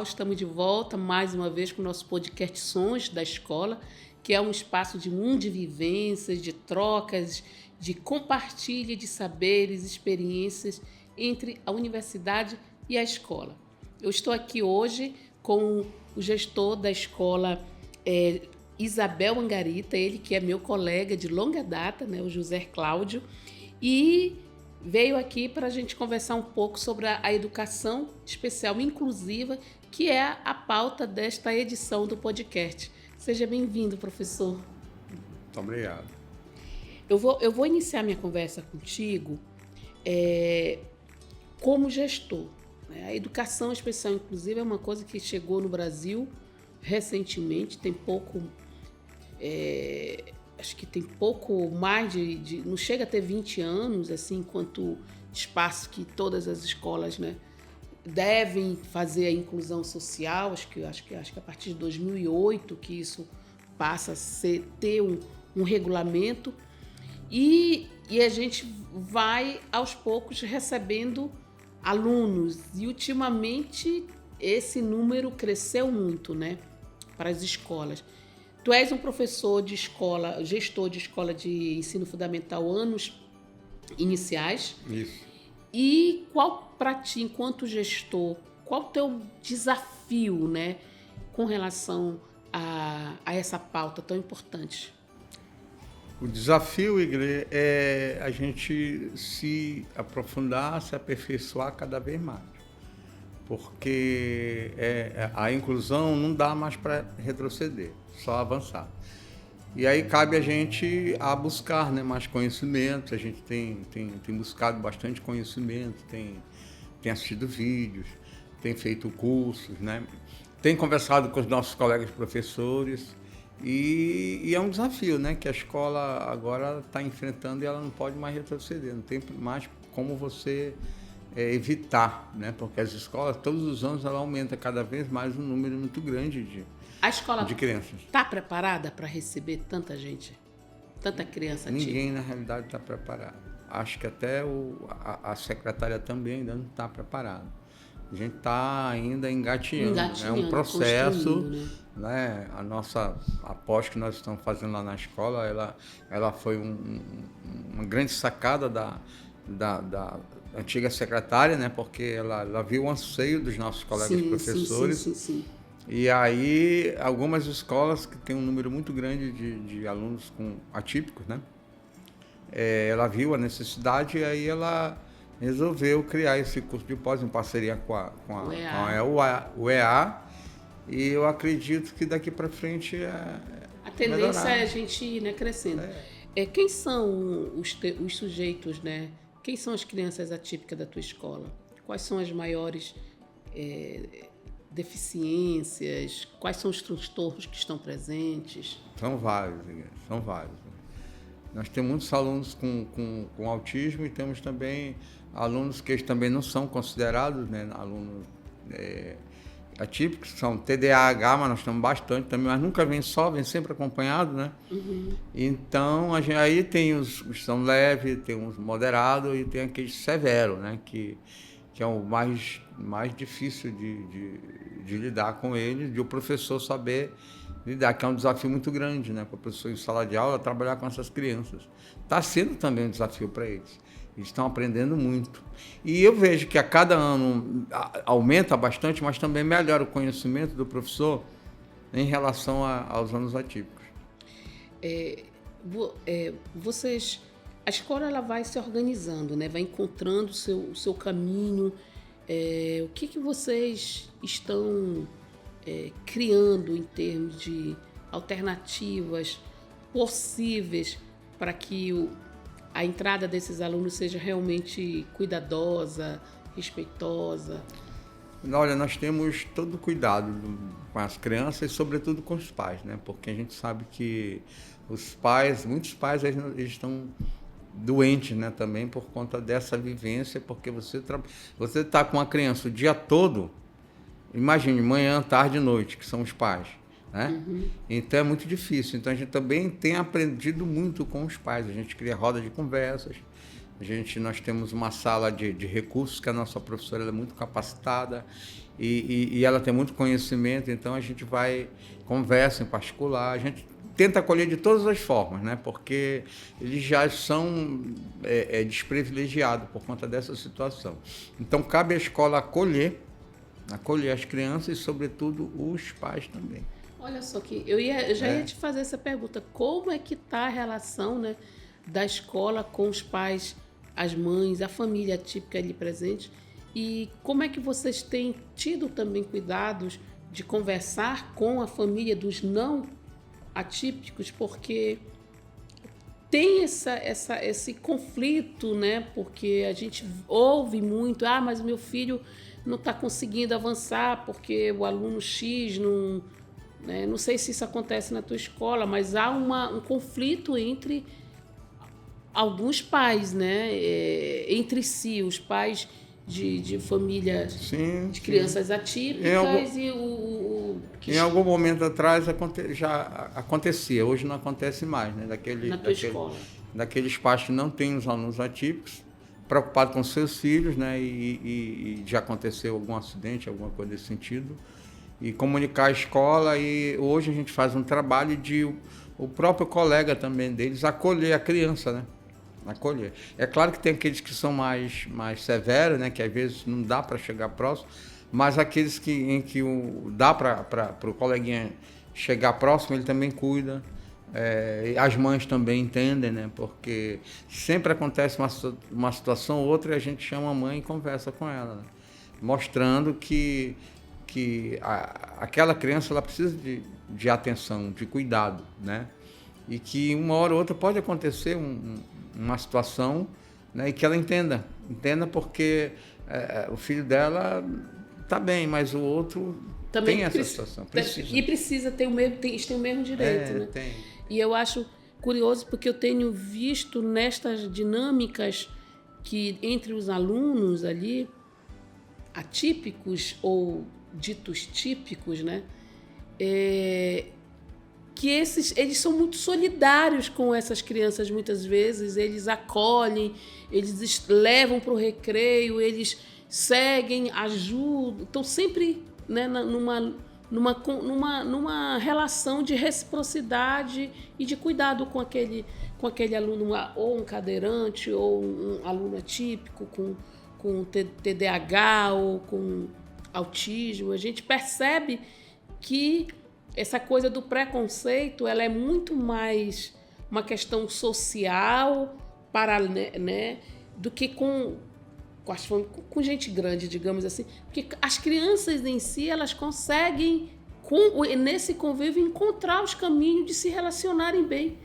pessoal, estamos de volta mais uma vez com o nosso podcast Sons da Escola, que é um espaço de mundo de vivências, de trocas, de compartilha de saberes, experiências entre a universidade e a escola. Eu estou aqui hoje com o gestor da escola Isabel Angarita, ele que é meu colega de longa data, né, o José Cláudio, e veio aqui para a gente conversar um pouco sobre a educação especial inclusiva, que é a pauta desta edição do podcast. Seja bem-vindo, professor. Muito obrigado. Eu vou iniciar minha conversa contigo como gestor. A educação especial inclusiva é uma coisa que chegou no Brasil recentemente, tem pouco... acho que tem pouco mais não chega a ter 20 anos, assim, enquanto espaço que todas as escolas, né, devem fazer a inclusão social. Acho que a partir de 2008 que isso passa a ter um regulamento e a gente vai aos poucos recebendo alunos e ultimamente esse número cresceu muito, né, para as escolas. Tu és um professor de escola, gestor de escola de ensino fundamental anos iniciais. Isso. E qual, para ti, enquanto gestor, qual o teu desafio, né, com relação a essa pauta tão importante? O desafio, Igreja, é a gente se aprofundar, se aperfeiçoar cada vez mais. Porque a inclusão não dá mais para retroceder, só avançar. E aí cabe a gente a buscar, né, mais conhecimento. A gente tem buscado bastante conhecimento, tem assistido vídeos, tem feito cursos, né, tem conversado com os nossos colegas professores e é um desafio, né, que a escola agora está enfrentando e ela não pode mais retroceder, não tem mais como você evitar, né, porque as escolas, todos os anos, ela aumenta cada vez mais um número muito grande de A escola de crianças. Está preparada para receber tanta gente, tanta criança ativa? Ninguém, na realidade, está preparado. Acho que até a secretária também ainda não está preparada. A gente está ainda engatinhando. É um processo, né? A nossa aposta que nós estamos fazendo lá na escola, ela foi uma grande sacada da antiga secretária, né? Porque ela viu o anseio dos nossos colegas professores. Sim. E aí, algumas escolas que têm um número muito grande de alunos atípicos, né? Ela viu a necessidade e aí ela resolveu criar esse curso de pós em parceria com a UEA. E eu acredito que daqui para frente a tendência é a gente ir, né, crescendo. Quem são os sujeitos, né? Quem são as crianças atípicas da tua escola? Quais são as maiores deficiências? Quais são os transtornos que estão presentes? São vários. Nós temos muitos alunos com autismo e temos também alunos que eles também não são considerados, né, alunos atípicos, são TDAH, mas nós temos bastante também, mas nunca vem sempre acompanhado, né? Uhum. Então, aí tem os que são leves, tem os moderados e tem aqueles severos, né, que é o mais difícil de lidar com eles, de o professor saber lidar, que é um desafio muito grande, né, para o professor em sala de aula trabalhar com essas crianças. Está sendo também um desafio para eles. Eles estão aprendendo muito. E eu vejo que a cada ano aumenta bastante, mas também melhora o conhecimento do professor em relação aos anos atípicos. A escola ela vai se organizando, né? Vai encontrando o seu caminho. O que vocês estão criando em termos de alternativas possíveis para que a entrada desses alunos seja realmente cuidadosa, respeitosa? Olha, nós temos todo o cuidado com as crianças e, sobretudo, com os pais, né? Porque a gente sabe que muitos pais eles estão doentes, né, também por conta dessa vivência, porque você está com a criança o dia todo, imagine, manhã, tarde e noite, que são os pais, né? Uhum. Então é muito difícil. Então a gente também tem aprendido muito com os pais. A gente cria roda de conversas, Nós temos uma sala de recursos, que a nossa professora ela é muito capacitada e ela tem muito conhecimento, então a gente conversa em particular, a gente tenta acolher de todas as formas, né? Porque eles já são desprivilegiados por conta dessa situação. Então, cabe à escola acolher as crianças e, sobretudo, os pais também. Olha só que eu já ia te fazer essa pergunta. Como é que está a relação, né, da escola com os pais, as mães, a família típica ali presente? E como é que vocês têm tido também cuidados de conversar com a família dos não atípicos? Porque tem esse conflito, né? Porque a gente ouve muito, mas o meu filho não está conseguindo avançar porque o aluno X não... Né? Não sei se isso acontece na tua escola, mas há um conflito entre alguns pais, né? Entre si, os pais de família de crianças atípicas e em algum momento atrás já acontecia, hoje não acontece mais, né? Na tua escola. Daqueles pais que não têm os alunos atípicos, preocupados com seus filhos, né? E já aconteceu algum acidente, alguma coisa desse sentido, e comunicar a escola, e hoje a gente faz um trabalho de o próprio colega também deles acolher a criança, né? Acolher. É claro que tem aqueles que são mais severos, né? Que às vezes não dá para chegar próximo, mas aqueles em que dá para o coleguinha chegar próximo, ele também cuida. As mães também entendem, né? Porque sempre acontece uma situação ou outra e a gente chama a mãe e conversa com ela, né? Mostrando que aquela criança ela precisa de atenção, de cuidado, né? E que uma hora ou outra pode acontecer uma situação, né? E que ela entenda porque o filho dela está bem, mas o outro também tem essa situação. E precisa ter eles têm o mesmo direito, né? Tem. E eu acho curioso porque eu tenho visto nestas dinâmicas que entre os alunos ali, atípicos ou ditos típicos, né? Que eles são muito solidários com essas crianças muitas vezes, eles acolhem, eles levam para o recreio, eles seguem, ajudam, estão sempre, né, numa relação de reciprocidade e de cuidado com aquele aluno, ou um cadeirante, ou um aluno atípico, com TDAH ou com autismo. A gente percebe que essa coisa do preconceito ela é muito mais uma questão social né, do que com gente grande, digamos assim. Porque as crianças em si, elas conseguem, nesse convívio, encontrar os caminhos de se relacionarem bem.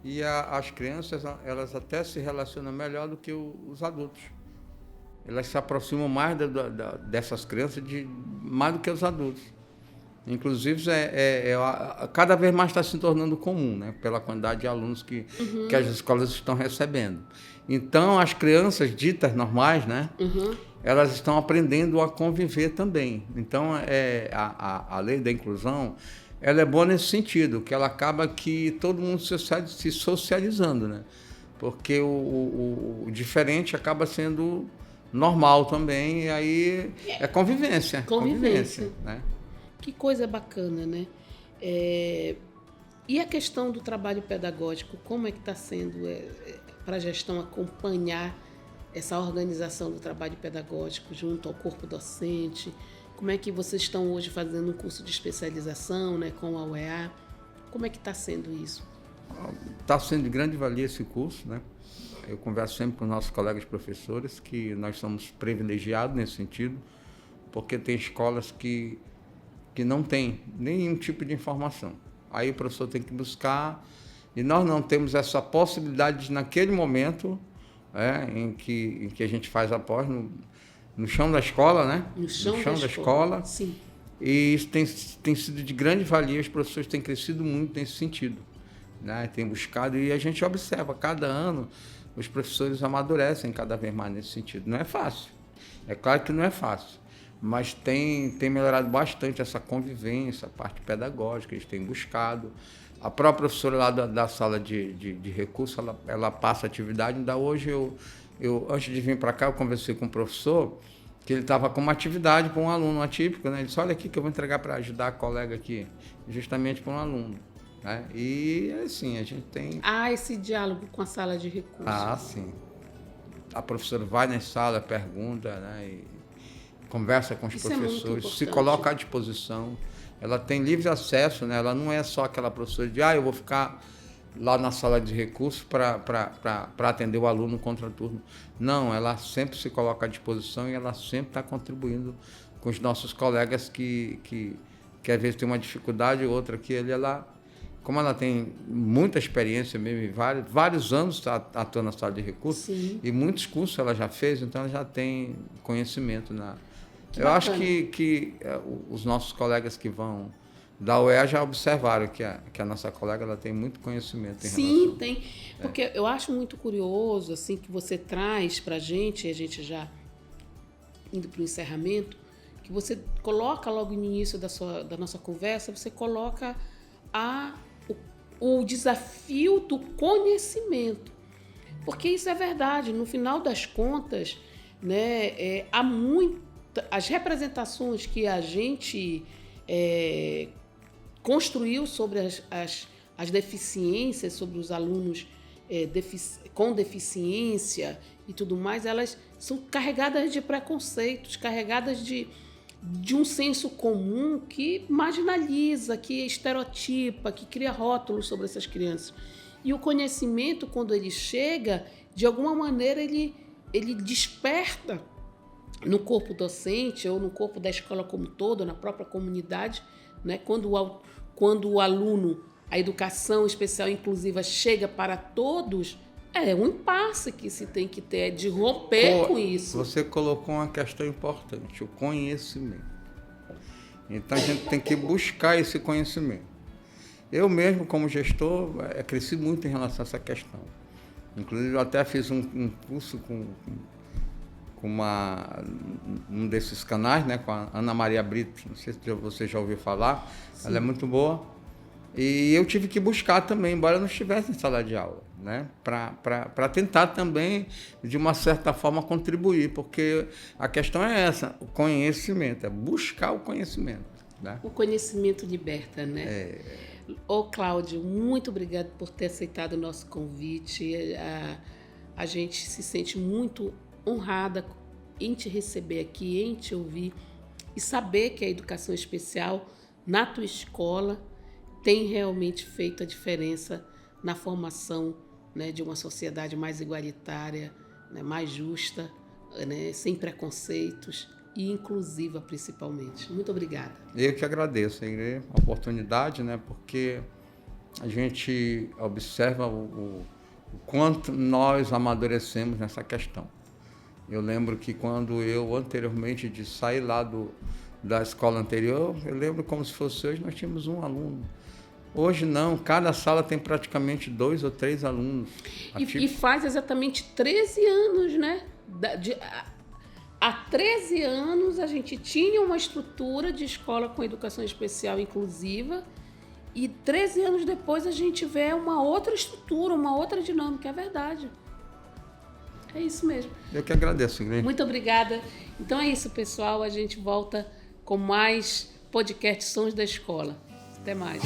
E as crianças, elas até se relacionam melhor do que os adultos. Elas se aproximam mais dessas crianças mais do que os adultos. Inclusive, cada vez mais está se tornando comum, né? Pela quantidade de alunos que as escolas estão recebendo. Então, as crianças ditas normais, né? Elas estão aprendendo a conviver também. Então, a lei da inclusão, ela é boa nesse sentido, que ela acaba que todo mundo se socializando, né? Porque o diferente acaba sendo normal também, e aí é convivência. Convivência, né? Que coisa bacana, né? E a questão do trabalho pedagógico, como é que está sendo para a gestão acompanhar essa organização do trabalho pedagógico junto ao corpo docente? Como é que vocês estão hoje fazendo um curso de especialização, né, com a UEA? Como é que está sendo isso? Está sendo de grande valia esse curso, né? Eu converso sempre com nossos colegas professores que nós somos privilegiados nesse sentido, porque tem escolas que não tem nenhum tipo de informação. Aí o professor tem que buscar, e nós não temos essa possibilidade de, naquele momento, em que a gente faz a pós, no chão da escola, né? No chão da escola. Sim. E isso tem sido de grande valia, os professores têm crescido muito nesse sentido, né? Tem buscado, e a gente observa, cada ano, os professores amadurecem cada vez mais nesse sentido. Não é fácil, é claro que não é fácil, mas tem melhorado bastante essa convivência, a parte pedagógica, eles têm buscado. A própria professora lá da sala de recurso, ela passa atividade, ainda hoje Antes de vir para cá, eu conversei com o professor, que ele estava com uma atividade para um aluno atípico, né? Ele disse, olha aqui que eu vou entregar para ajudar a colega aqui, justamente para um aluno. Né? E assim, a gente tem... esse diálogo com a sala de recursos. Sim. A professora vai na sala, pergunta, né? E conversa com os professores, se coloca à disposição. Ela tem livre acesso, né? Ela não é só aquela professora de, eu vou ficar lá na sala de recursos para atender o aluno contraturno. Não, ela sempre se coloca à disposição e ela sempre está contribuindo com os nossos colegas que às vezes tem uma dificuldade ou outra que como ela tem muita experiência mesmo, vários anos atuando na sala de recursos, sim, e muitos cursos ela já fez, então ela já tem conhecimento. Eu acho que os nossos colegas que vão da UEA já observaram que a nossa colega ela tem muito conhecimento. Sim, tem. Porque eu acho muito curioso assim, que você traz para a gente já indo para o encerramento, que você coloca logo no início da nossa conversa, você coloca o desafio do conhecimento. Porque isso é verdade. No final das contas, né, as representações que a gente construiu sobre as deficiências, sobre os alunos com deficiência e tudo mais, elas são carregadas de preconceitos, carregadas de um senso comum que marginaliza, que estereotipa, que cria rótulos sobre essas crianças. E o conhecimento, quando ele chega, de alguma maneira ele desperta no corpo docente ou no corpo da escola como um todo, na própria comunidade, né? Quando o aluno, a educação especial inclusiva chega para todos, é um impasse que se tem que ter, de romper com isso. Você colocou uma questão importante, o conhecimento. Então a gente tem que buscar esse conhecimento. Eu mesmo, como gestor, cresci muito em relação a essa questão. Inclusive, eu até fiz um curso com um desses canais, né, com a Ana Maria Brito, não sei se você já ouviu falar. Sim. Ela é muito boa. E eu tive que buscar também, embora eu não estivesse em sala de aula, né, para tentar também, de uma certa forma, contribuir, porque a questão é essa, o conhecimento, é buscar o conhecimento. Né? O conhecimento liberta, né? Ô, Cláudio, muito obrigado por ter aceitado o nosso convite. A gente se sente muito honrada em te receber aqui, em te ouvir e saber que a educação especial na tua escola tem realmente feito a diferença na formação, né, de uma sociedade mais igualitária, né, mais justa, né, sem preconceitos e inclusiva principalmente. Muito obrigada. Eu que agradeço, Ingrid, a oportunidade, né, porque a gente observa o quanto nós amadurecemos nessa questão. Eu lembro que quando eu anteriormente de sair lá da escola anterior, eu lembro como se fosse hoje, nós tínhamos um aluno. Hoje não, cada sala tem praticamente 2 ou 3 alunos. E faz exatamente 13 anos, né? Há 13 anos a gente tinha uma estrutura de escola com educação especial inclusiva e 13 anos depois a gente vê uma outra estrutura, uma outra dinâmica, é verdade. É isso mesmo. Eu que agradeço, Ingrid. Muito obrigada. Então é isso, pessoal. A gente volta com mais podcast Sons da Escola. Até mais.